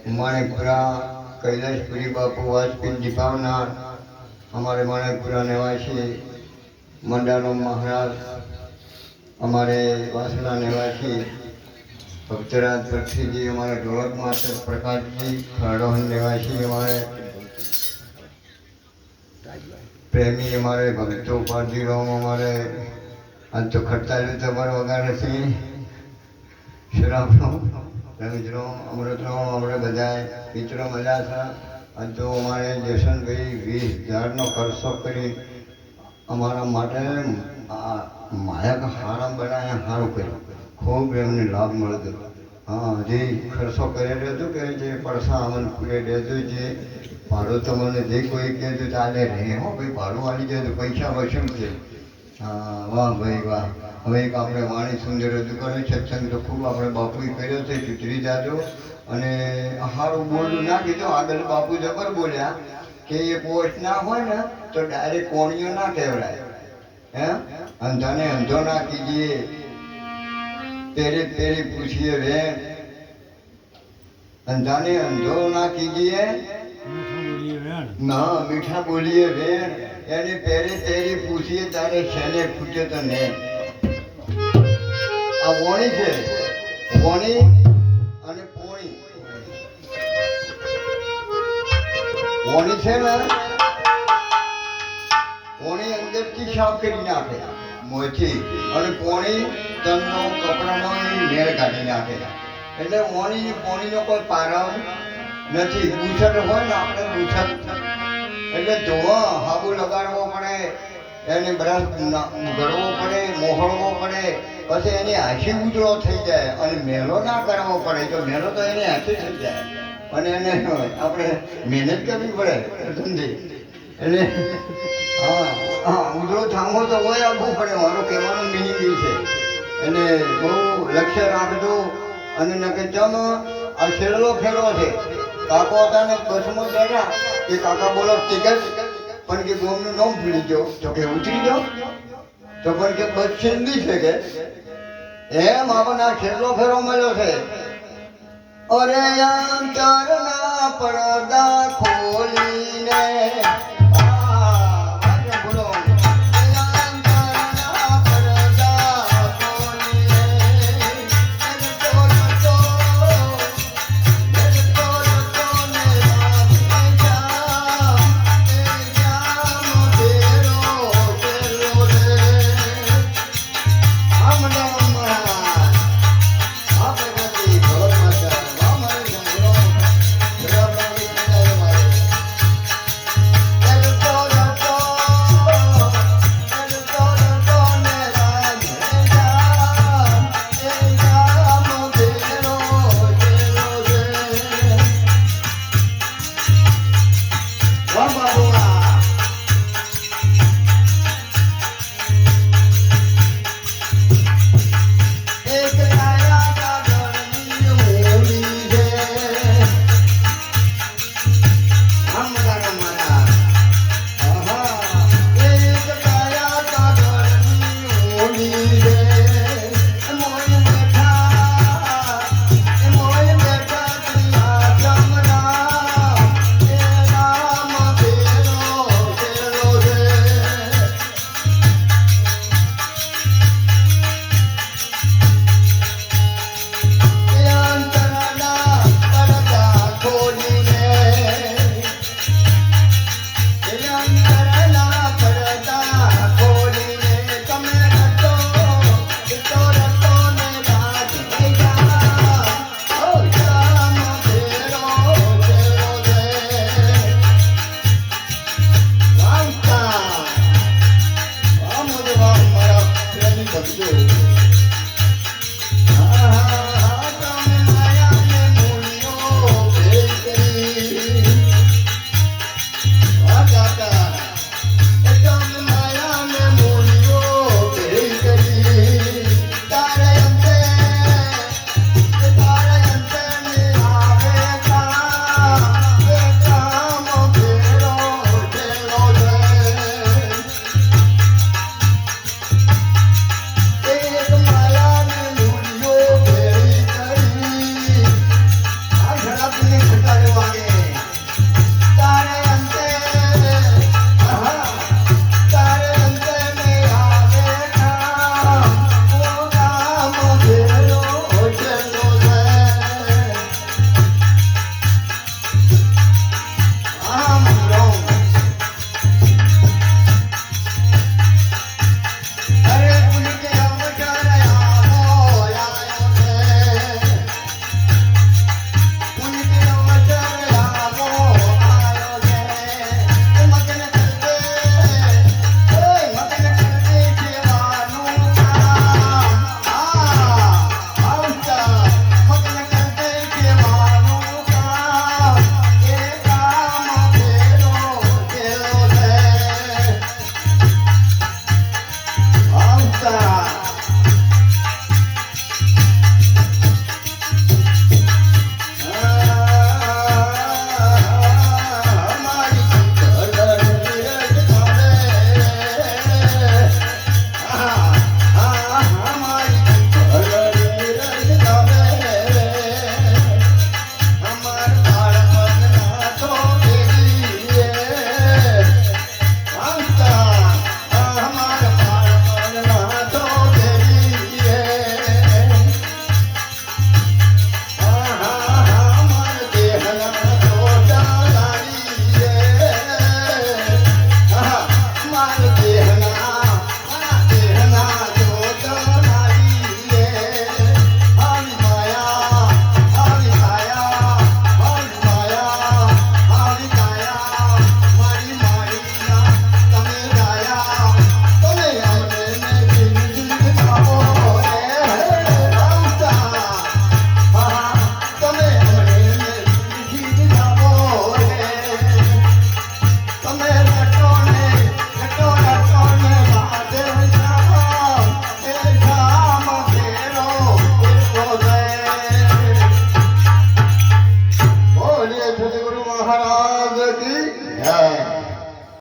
माणिकपुरा कैलाशपुरी बापू वाजपेयी दीपावनाथ हमारे माणिकपुरा निवासी मंडालो महाराज हमारे वासना निवासी भक्तराज बख्शी जी हमारे ढोलक मास्टर प्रकाश जी खड़ोहन निवासी हमारे प्रेमी हमारे भक्तों पार्टी राम हमारे आज तो खट्टा तबर वगैरह से श्राम रमेश राम अमृत राम हमारे बजाय मित्रों मजा था आज तो हमारे जशन भाई 20,000 खर्चो करी हमारा माटे माया का हाराम बनाया हारू કર્યું खूब એમને લાભ મળતો હા જે ખર્ચો કરેલો હતો કે જે પડસા અમન પૂરે દેજો જે ભાડું તમને જે કોઈ કહે તો ચાલે રહે હો ભાઈ ભાડું આવી જાય તો પૈસા વસૂલ છે હા વાહ ભાઈ વાહ હવે એક આપણે વાણી સુંદર રજૂ કરે સત્સંગ તો ખૂબ આપણે બાપુએ કર્યો છે ચૂતરી જાજો અને સારું બોલવું ના કીધું આગળ બાપુ જબર બોલ્યા કે એ પોસ્ટ ના હોય ને તો ડાયરેક્ટ કોણીઓ ના કહેવડાય હે અંધાને અંધો ના કીજીએ तेरे तेरी पूछिए वे अंधाने अंधो ना कीजिए ना मीठा बोलिए वे यानी तेरे तेरी पूछिए तारे छेने फूटे तो ने आ वोणी छे वोणी અને પોણી વોણી છે ને વોણી અંદરથી સાફ કરી નાખે મોથી અને પોણી તનનો કપડાનો મેળ કાઢી નાખે એટલે ઓણી પોણીનો કોઈ પારવ નથી ગૂંછટ હોય ને આપણે ગૂંછટ એટલે ધોવા હાબુ લગાડવો પડે એને બ્રશ ગળવો પડે મોહળવો પડે પછી એની હાથી ઉજળો થઈ જાય અને મેલો ના કરવો પડે તો મેલો તો એની હાથી થઈ જાય અને એને આપણે મહેનત કરવી પડે સમજી એટલે હા હા ઉજળો થાંભો તો હોય આવવું પડે મારો કહેવાનો મિનિંગ એ છે એને બહુ લક્ષ્ય રાખજો અને નકે ચમ આ છેલ્લો ફેરો છે કાકો હતા ને બસમાં બેઠા કે કાકા બોલો ટિકિટ પણ કે ગોમનું નામ ભૂલી ગયો તો કે ઉતરી જાઓ તો પણ કે બસ છેલ્લી છે કે એમ આપણને આ છેલ્લો ફેરો મળ્યો છે અરે અંતરના પડદા ખોલીને સતારે વાગે